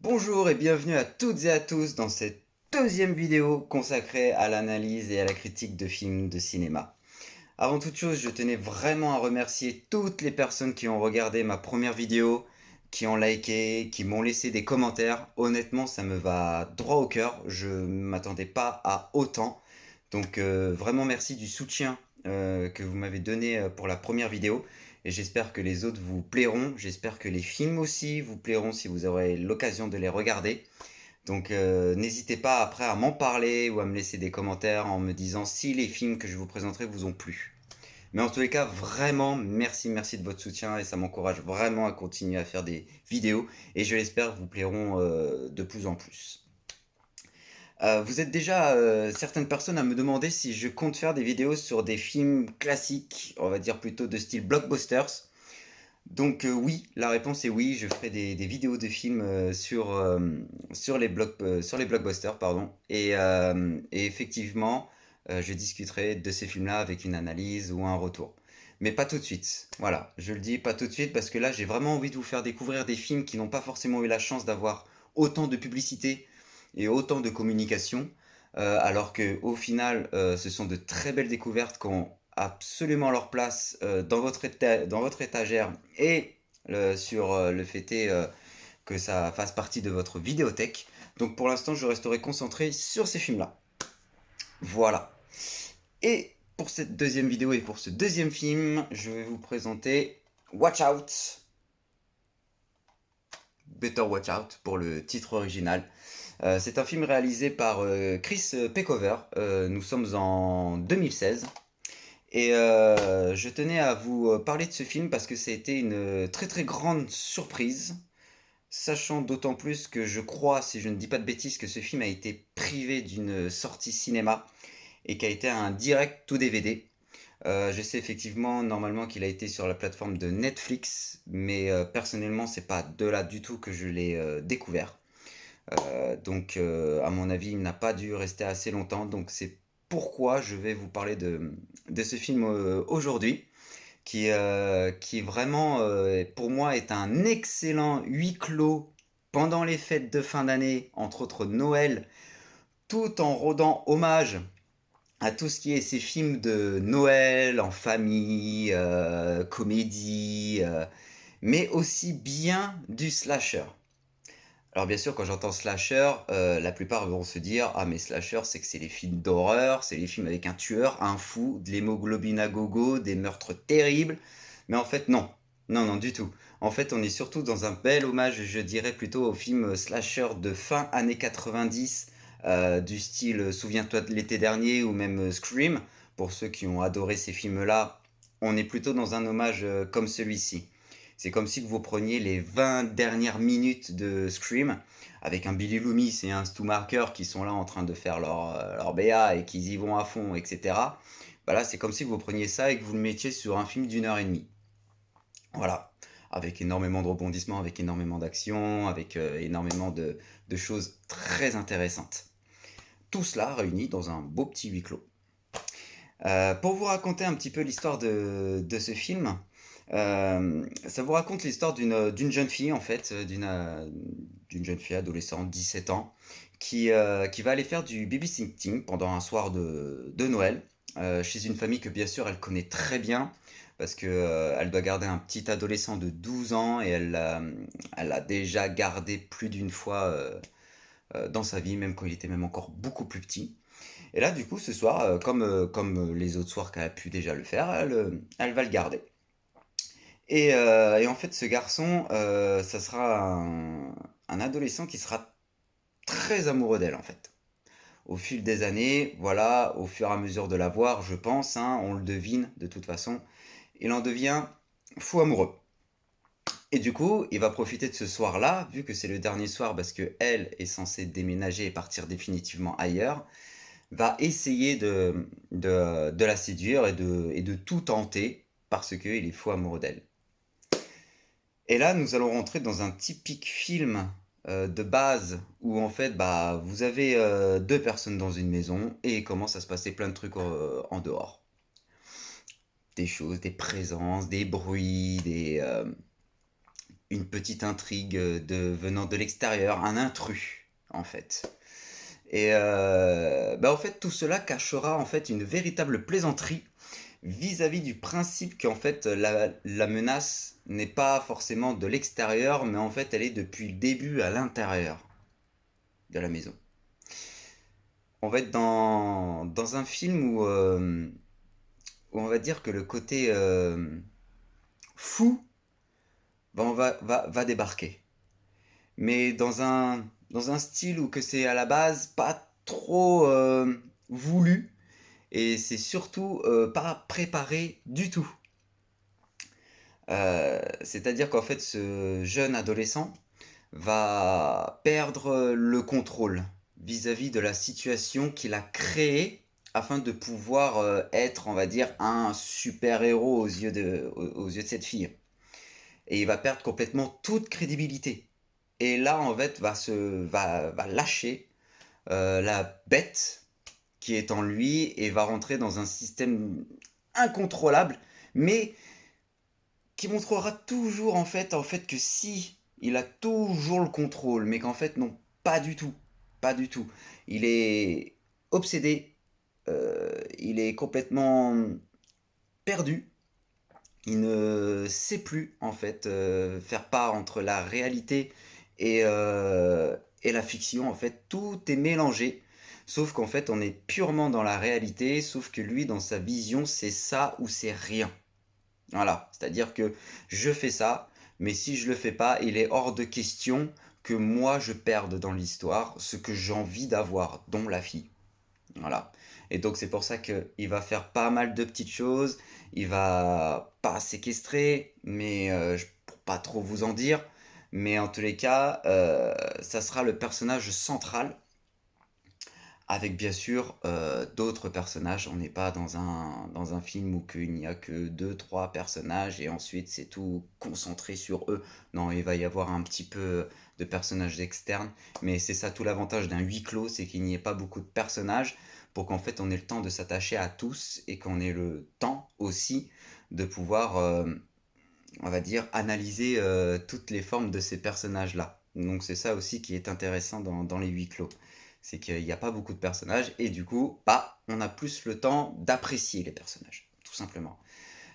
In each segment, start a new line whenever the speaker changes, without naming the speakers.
Bonjour et bienvenue à toutes et à tous dans cette deuxième vidéo consacrée à l'analyse et à la critique de films de cinéma. Avant toute chose, je tenais vraiment à remercier toutes les personnes qui ont regardé ma première vidéo, qui ont liké, qui m'ont laissé des commentaires. Honnêtement, ça me va droit au cœur, je ne m'attendais pas à autant. Donc vraiment merci du soutien que vous m'avez donné pour la première vidéo. Et j'espère que les autres vous plairont. J'espère que les films aussi vous plairont si vous aurez l'occasion de les regarder. Donc n'hésitez pas après à m'en parler ou à me laisser des commentaires en me disant si les films que je vous présenterai vous ont plu. Mais en tous les cas, vraiment, merci de votre soutien et ça m'encourage vraiment à continuer à faire des vidéos et je l'espère vous plairont de plus en plus. Vous êtes déjà certaines personnes à me demander si je compte faire des vidéos sur des films classiques, on va dire plutôt de style blockbusters. Donc oui, la réponse est oui, je ferai des vidéos de films sur les blockbusters, pardon. Et effectivement, je discuterai de ces films-là avec une analyse ou un retour. Mais pas tout de suite. Voilà, je le dis pas tout de suite parce que là, j'ai vraiment envie de vous faire découvrir des films qui n'ont pas forcément eu la chance d'avoir autant de publicité et autant de communication, alors que au final, ce sont de très belles découvertes qui ont absolument leur place dans votre étagère et sur le fait est que ça fasse partie de votre vidéothèque. Donc pour l'instant, je resterai concentré sur ces films-là. Voilà. Et pour cette deuxième vidéo et pour ce deuxième film, je vais vous présenter Watch Out. Better Watch Out pour le titre original. C'est un film réalisé par Chris Peckover. Nous sommes en 2016. Et je tenais à vous parler de ce film parce que ça a été une très très grande surprise, sachant d'autant plus que je crois, si je ne dis pas de bêtises, que ce film a été privé d'une sortie cinéma et qui a été un direct tout DVD. Je sais effectivement normalement qu'il a été sur la plateforme de Netflix, mais personnellement c'est pas de là du tout que je l'ai découvert. Donc à mon avis il n'a pas dû rester assez longtemps, donc c'est pourquoi je vais vous parler de ce film aujourd'hui, qui vraiment pour moi est un excellent huis clos pendant les fêtes de fin d'année, entre autres Noël, tout en rendant hommage à tout ce qui est ces films de Noël en famille, comédie, mais aussi bien du slasher. Alors bien sûr, quand j'entends slasher, la plupart vont se dire: «Ah mais slasher, c'est que c'est les films d'horreur, c'est les films avec un tueur, un fou, de l'hémoglobine à gogo, des meurtres terribles». Mais en fait non. Non, non, du tout. En fait, on est surtout dans un bel hommage, je dirais plutôt aux films slasher de fin années 90, du style Souviens-toi de l'été dernier ou même Scream. Pour ceux qui ont adoré ces films-là, on est plutôt dans un hommage comme celui-ci. C'est comme si vous preniez les 20 dernières minutes de Scream avec un Billy Loomis et un Stu Marker qui sont là en train de faire leur BA et qu'ils y vont à fond, etc. Bah là, c'est comme si vous preniez ça et que vous le mettiez sur un film d'une heure et demie. Voilà. Avec énormément de rebondissements, avec énormément d'actions, avec énormément de choses très intéressantes. Tout cela réuni dans un beau petit huis clos. Pour vous raconter un petit peu l'histoire de ce film, ça vous raconte l'histoire d'une jeune fille, en fait, d'une jeune fille adolescente, 17 ans, qui va aller faire du babysitting pendant un soir de Noël, chez une famille que bien sûr elle connaît très bien, parce que elle doit garder un petit adolescent de 12 ans et elle l'a déjà gardé plus d'une fois dans sa vie, même quand il était même encore beaucoup plus petit. Et là, du coup, ce soir, comme les autres soirs qu'elle a pu déjà le faire, elle va le garder. Et en fait, ce garçon, ça sera un adolescent qui sera très amoureux d'elle, en fait. Au fil des années, voilà, au fur et à mesure de la voir, je pense, hein, on le devine de toute façon, il en devient fou amoureux. Et du coup, il va profiter de ce soir-là, vu que c'est le dernier soir parce que elle est censée déménager et partir définitivement ailleurs, va essayer de la séduire et de tout tenter parce qu'il est fou amoureux d'elle. Et là, nous allons rentrer dans un typique film de base où en fait, bah, vous avez deux personnes dans une maison et il commence à se passer plein de trucs en dehors. Des choses, des présences, des bruits, une petite intrigue venant de l'extérieur, un intrus, en fait. Et en fait, tout cela cachera en fait une véritable plaisanterie vis-à-vis du principe qu'en fait la menace n'est pas forcément de l'extérieur, mais en fait elle est depuis le début à l'intérieur de la maison. On va être dans un film où on va dire que le côté fou va débarquer. Mais dans un style où que c'est à la base pas trop voulu et c'est surtout pas préparé du tout. C'est-à-dire qu'en fait ce jeune adolescent va perdre le contrôle vis-à-vis de la situation qu'il a créée afin de pouvoir être, on va dire, un super-héros aux yeux de cette fille. Et il va perdre complètement toute crédibilité. Et là, en fait, va lâcher la bête qui est en lui et va rentrer dans un système incontrôlable, mais qui montrera toujours en fait que si il a toujours le contrôle, mais qu'en fait non, pas du tout, pas du tout. Il est obsédé, il est complètement perdu. Il ne sait plus en fait faire part entre la réalité et la fiction. En fait, tout est mélangé. Sauf qu'en fait, on est purement dans la réalité. Sauf que lui, dans sa vision, c'est ça ou c'est rien. Voilà, c'est-à-dire que je fais ça, mais si je le fais pas, il est hors de question que moi je perde dans l'histoire ce que j'ai envie d'avoir, dont la fille. Voilà. Et donc c'est pour ça qu'il va faire pas mal de petites choses. Il va pas séquestrer, mais pour pas trop vous en dire. Mais en tous les cas, ça sera le personnage central avec bien sûr d'autres personnages. On n'est pas dans un film où il n'y a que deux, trois personnages et ensuite c'est tout concentré sur eux. Non, il va y avoir un petit peu de personnages externes, mais c'est ça tout l'avantage d'un huis clos, c'est qu'il n'y ait pas beaucoup de personnages pour qu'en fait on ait le temps de s'attacher à tous et qu'on ait le temps aussi de pouvoir, on va dire, analyser toutes les formes de ces personnages-là. Donc c'est ça aussi qui est intéressant dans les huis clos. C'est qu'il n'y a pas beaucoup de personnages et du coup, on a plus le temps d'apprécier les personnages, tout simplement.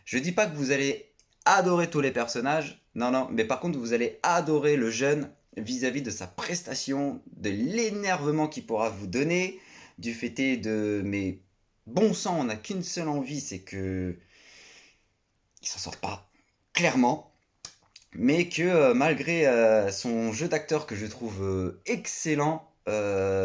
Je dis pas que vous allez adorer tous les personnages, non, non, mais par contre vous allez adorer le jeune vis-à-vis de sa prestation, de l'énervement qu'il pourra vous donner, du fait de mais bon sang, on n'a qu'une seule envie, c'est que il s'en sort pas, clairement, mais que malgré son jeu d'acteur que je trouve excellent,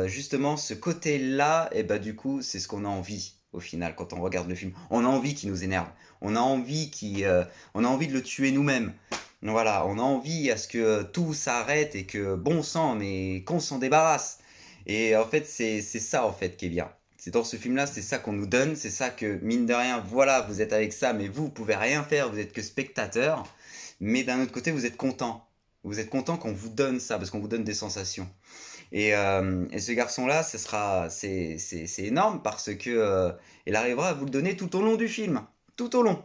justement ce côté-là, et bah du coup c'est ce qu'on a envie au final quand on regarde le film. On a envie qu'il nous énerve, on a envie de le tuer nous-mêmes. Voilà, on a envie à ce que tout s'arrête et que bon sang, mais qu'on s'en débarrasse. Et en fait c'est ça en fait qui est bien. C'est dans ce film-là, c'est ça qu'on nous donne, c'est ça que mine de rien, voilà, vous êtes avec ça, mais vous pouvez rien faire, vous êtes que spectateur. Mais d'un autre côté, vous êtes content. Vous êtes content qu'on vous donne ça, parce qu'on vous donne des sensations. Et ce garçon-là, c'est énorme parce que il arrivera à vous le donner tout au long du film. Tout au long.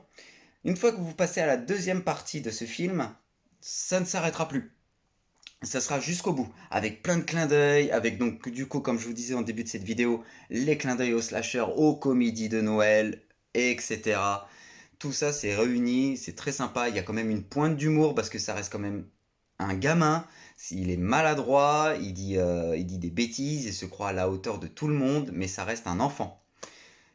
Une fois que vous passez à la deuxième partie de ce film, ça ne s'arrêtera plus. Ça sera jusqu'au bout, avec plein de clins d'œil, avec donc du coup, comme je vous disais en début de cette vidéo, les clins d'œil aux slashers, aux comédies de Noël, etc. Tout ça c'est réuni, c'est très sympa, il y a quand même une pointe d'humour parce que ça reste quand même un gamin, il est maladroit, il dit des bêtises, il se croit à la hauteur de tout le monde, mais ça reste un enfant.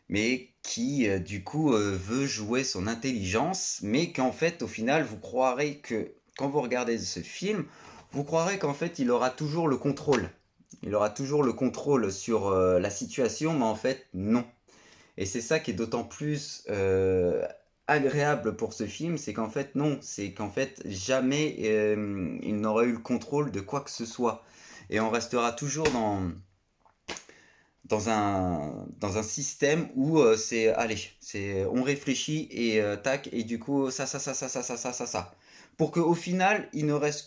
Mais qui du coup veut jouer son intelligence, mais qu'en fait au final vous croirez que quand vous regardez ce film, vous croirez qu'en fait il aura toujours le contrôle. Il aura toujours le contrôle sur la situation, mais en fait non. Et c'est ça qui est d'autant plus agréable pour ce film, c'est qu'en fait non, c'est qu'en fait jamais il n'aura eu le contrôle de quoi que ce soit. Et on restera toujours dans un système où on réfléchit et tac, et du coup ça. Pour qu'au final, il ne reste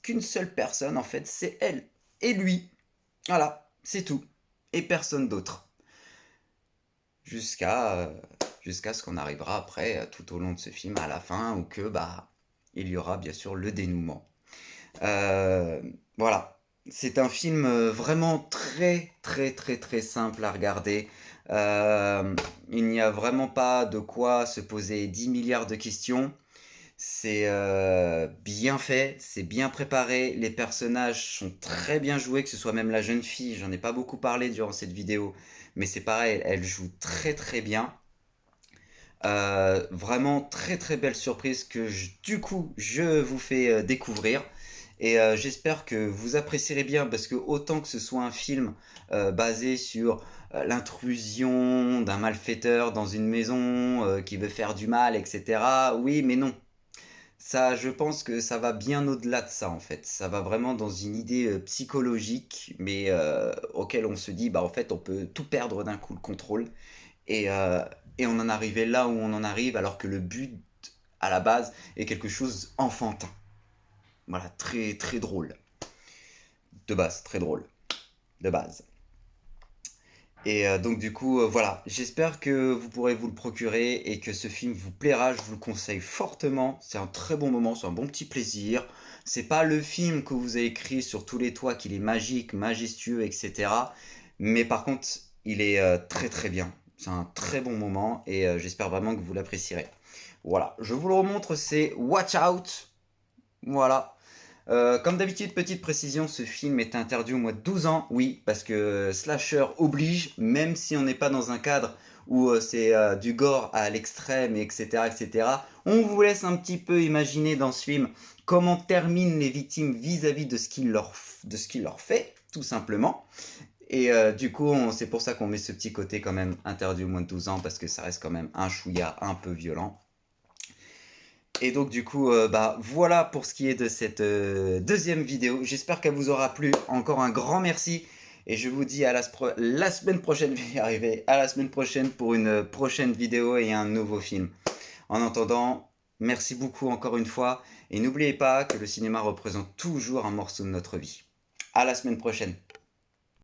qu'une seule personne, en fait, c'est elle. Et lui. Voilà, c'est tout. Et personne d'autre. Jusqu'à jusqu'à ce qu'on arrivera après tout au long de ce film à la fin où que il y aura bien sûr le dénouement. Euh, voilà, c'est un film vraiment très très très très simple à regarder. Euh, il n'y a vraiment pas de quoi se poser 10 milliards de questions. C'est bien fait, c'est bien préparé, les personnages sont très bien joués, que ce soit même la jeune fille, j'en ai pas beaucoup parlé durant cette vidéo, mais c'est pareil, elle joue très très bien. Vraiment très très belle surprise que du coup je vous fais découvrir. Et j'espère que vous apprécierez bien parce que autant que ce soit un film basé sur l'intrusion d'un malfaiteur dans une maison qui veut faire du mal, etc. Oui, mais non. Ça, je pense que ça va bien au-delà de ça en fait. Ça va vraiment dans une idée psychologique, mais auquel on se dit, bah en fait, on peut tout perdre d'un coup le contrôle. Et, euh, et on en arrivait là où on en arrive alors que le but à la base est quelque chose enfantin. Voilà, très très drôle. De base, très drôle. De base. Et donc du coup, voilà, j'espère que vous pourrez vous le procurer et que ce film vous plaira, je vous le conseille fortement. C'est un très bon moment, c'est un bon petit plaisir. C'est pas le film que vous avez écrit sur tous les toits qu'il est magique, majestueux, etc. Mais par contre, il est très très bien. C'est un très bon moment et j'espère vraiment que vous l'apprécierez. Voilà, je vous le remontre, c'est Watch Out. Voilà. Comme d'habitude, petite précision, ce film est interdit au moins de 12 ans, oui, parce que slasher oblige, même si on n'est pas dans un cadre où c'est du gore à l'extrême, etc., etc. On vous laisse un petit peu imaginer dans ce film comment terminent les victimes vis-à-vis de de ce qu'il leur fait, tout simplement. Et du coup, c'est pour ça qu'on met ce petit côté quand même interdit au moins de 12 ans, parce que ça reste quand même un chouïa un peu violent. Et donc du coup, bah voilà pour ce qui est de cette deuxième vidéo. J'espère qu'elle vous aura plu. Encore un grand merci. Et je vous dis à la semaine prochaine, je vais y arriver, à la semaine prochaine pour une prochaine vidéo et un nouveau film. En attendant, merci beaucoup encore une fois. Et n'oubliez pas que le cinéma représente toujours un morceau de notre vie. À la semaine prochaine.